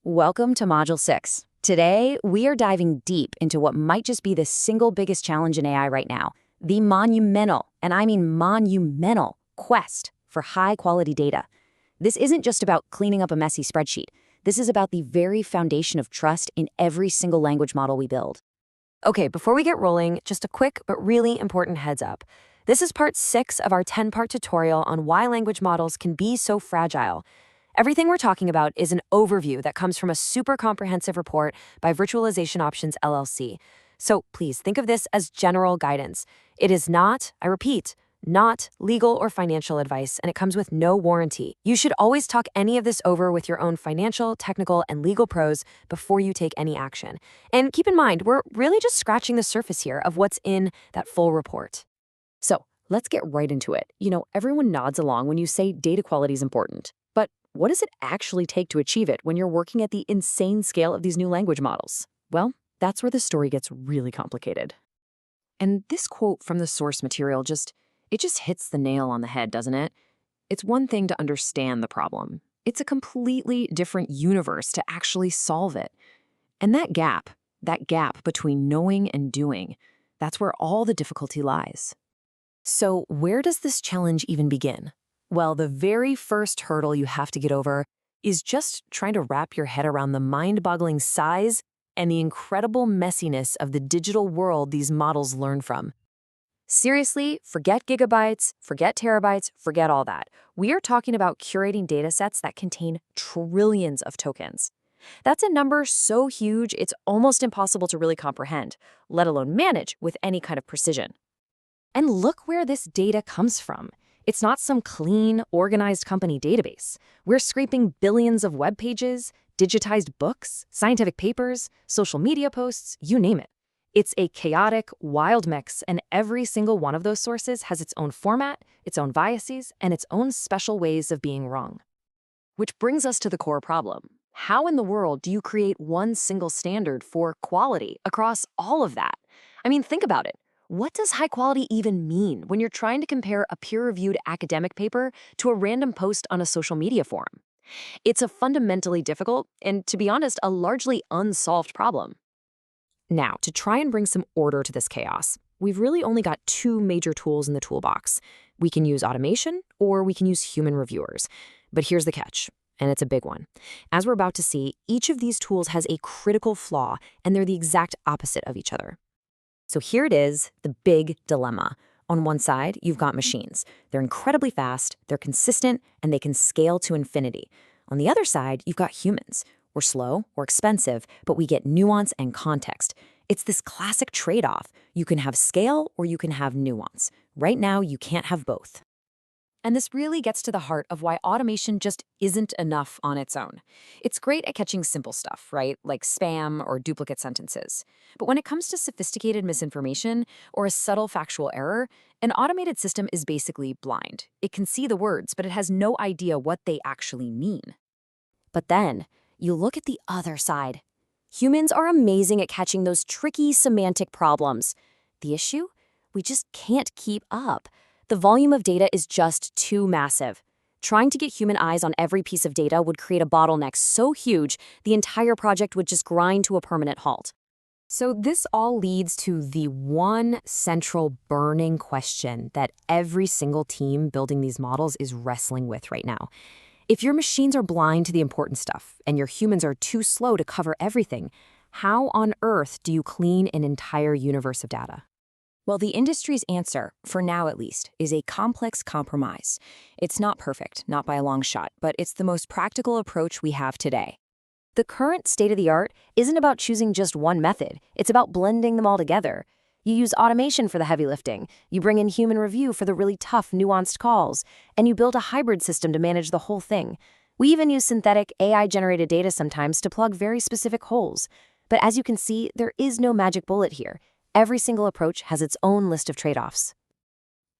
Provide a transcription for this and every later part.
Welcome to Module 6. Today, we are diving deep into what might just be the single biggest challenge in AI right now, the monumental, and I mean monumental, quest for high-quality data. This isn't just about cleaning up a messy spreadsheet. This is about the very foundation of trust in every single language model we build. Okay, before we get rolling, just a quick but really important heads up. This is part 6 of our 10-part tutorial on why language models can be so fragile. Everything we're talking about is an overview that comes from a super comprehensive report by Virtualization Options LLC. So please think of this as general guidance. It is not, I repeat, not legal or financial advice, and it comes with no warranty. You should always talk any of this over with your own financial, technical, and legal pros before you take any action. And keep in mind, we're really just scratching the surface here of what's in that full report. So let's get right into it. Everyone nods along when you say data quality is important. But what does it actually take to achieve it when you're working at the insane scale of these new language models? Well, that's where the story gets really complicated. And this quote from the source material just hits the nail on the head, doesn't it? It's one thing to understand the problem. It's a completely different universe to actually solve it. And that gap between knowing and doing, that's where all the difficulty lies. So where does this challenge even begin? Well, the very first hurdle you have to get over is just trying to wrap your head around the mind-boggling size and the incredible messiness of the digital world these models learn from. Seriously, forget gigabytes, forget terabytes, forget all that. We are talking about curating datasets that contain trillions of tokens. That's a number so huge it's almost impossible to really comprehend, let alone manage with any kind of precision. And look where this data comes from. It's not some clean, organized company database. We're scraping billions of web pages, digitized books, scientific papers, social media posts, you name it. It's a chaotic, wild mix, and every single one of those sources has its own format, its own biases, and its own special ways of being wrong. Which brings us to the core problem. How in the world do you create one single standard for quality across all of that? I mean, think about it. What does high quality even mean when you're trying to compare a peer-reviewed academic paper to a random post on a social media forum? It's a fundamentally difficult and, to be honest, a largely unsolved problem. Now, to try and bring some order to this chaos, we've really only got two major tools in the toolbox. We can use automation or we can use human reviewers. But here's the catch, and it's a big one. As we're about to see, each of these tools has a critical flaw, and they're the exact opposite of each other. So here it is, the big dilemma. On one side, you've got machines. They're incredibly fast, they're consistent, and they can scale to infinity. On the other side, you've got humans. We're slow, we're expensive, but we get nuance and context. It's this classic trade-off. You can have scale or you can have nuance. Right now, you can't have both. And this really gets to the heart of why automation just isn't enough on its own. It's great at catching simple stuff, right? Like spam or duplicate sentences. But when it comes to sophisticated misinformation or a subtle factual error, an automated system is basically blind. It can see the words, but it has no idea what they actually mean. But then, you look at the other side. Humans are amazing at catching those tricky semantic problems. The issue? We just can't keep up. The volume of data is just too massive. Trying to get human eyes on every piece of data would create a bottleneck so huge, the entire project would just grind to a permanent halt. So this all leads to the one central burning question that every single team building these models is wrestling with right now. If your machines are blind to the important stuff and your humans are too slow to cover everything, how on earth do you clean an entire universe of data? Well, the industry's answer, for now at least, is a complex compromise. It's not perfect, not by a long shot, but it's the most practical approach we have today. The current state-of-the-art isn't about choosing just one method. It's about blending them all together. You use automation for the heavy lifting, you bring in human review for the really tough, nuanced calls, and you build a hybrid system to manage the whole thing. We even use synthetic AI-generated data sometimes to plug very specific holes. But as you can see, there is no magic bullet here. Every single approach has its own list of trade-offs.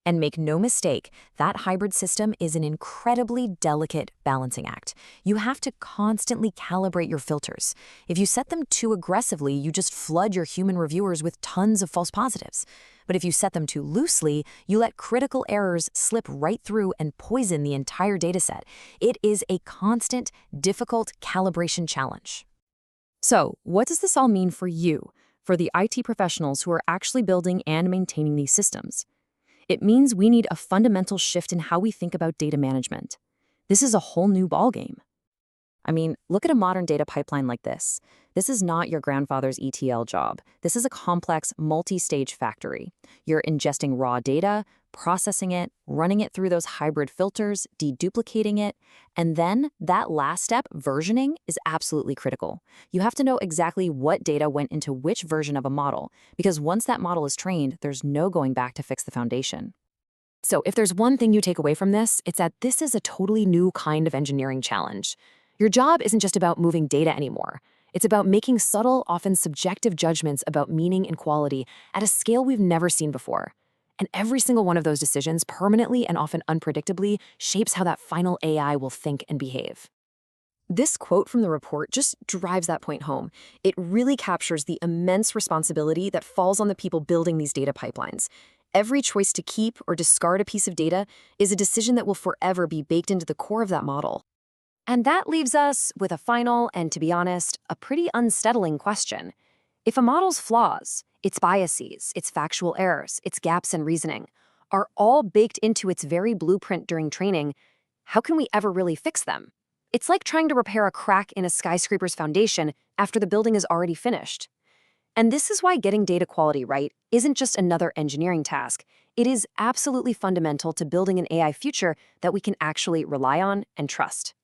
And make no mistake, that hybrid system is an incredibly delicate balancing act. You have to constantly calibrate your filters. If you set them too aggressively, you just flood your human reviewers with tons of false positives. But if you set them too loosely, you let critical errors slip right through and poison the entire dataset. It is a constant, difficult calibration challenge. So, what does this all mean for you, for the IT professionals who are actually building and maintaining these systems? It means we need a fundamental shift in how we think about data management. This is a whole new ballgame. I mean, look at a modern data pipeline like this. This is not your grandfather's ETL job. This is a complex, multi-stage factory. You're ingesting raw data, processing it, running it through those hybrid filters, deduplicating it, and then that last step, versioning, is absolutely critical. You have to know exactly what data went into which version of a model, because once that model is trained, there's no going back to fix the foundation. So if there's one thing you take away from this, it's that this is a totally new kind of engineering challenge. Your job isn't just about moving data anymore. It's about making subtle, often subjective judgments about meaning and quality at a scale we've never seen before. And every single one of those decisions permanently and often unpredictably shapes how that final AI will think and behave. This quote from the report just drives that point home. It really captures the immense responsibility that falls on the people building these data pipelines. Every choice to keep or discard a piece of data is a decision that will forever be baked into the core of that model. And that leaves us with a final and, to be honest, a pretty unsettling question. If a model's flaws, its biases, its factual errors, its gaps in reasoning, are all baked into its very blueprint during training, how can we ever really fix them? It's like trying to repair a crack in a skyscraper's foundation after the building is already finished. And this is why getting data quality right isn't just another engineering task. It is absolutely fundamental to building an AI future that we can actually rely on and trust.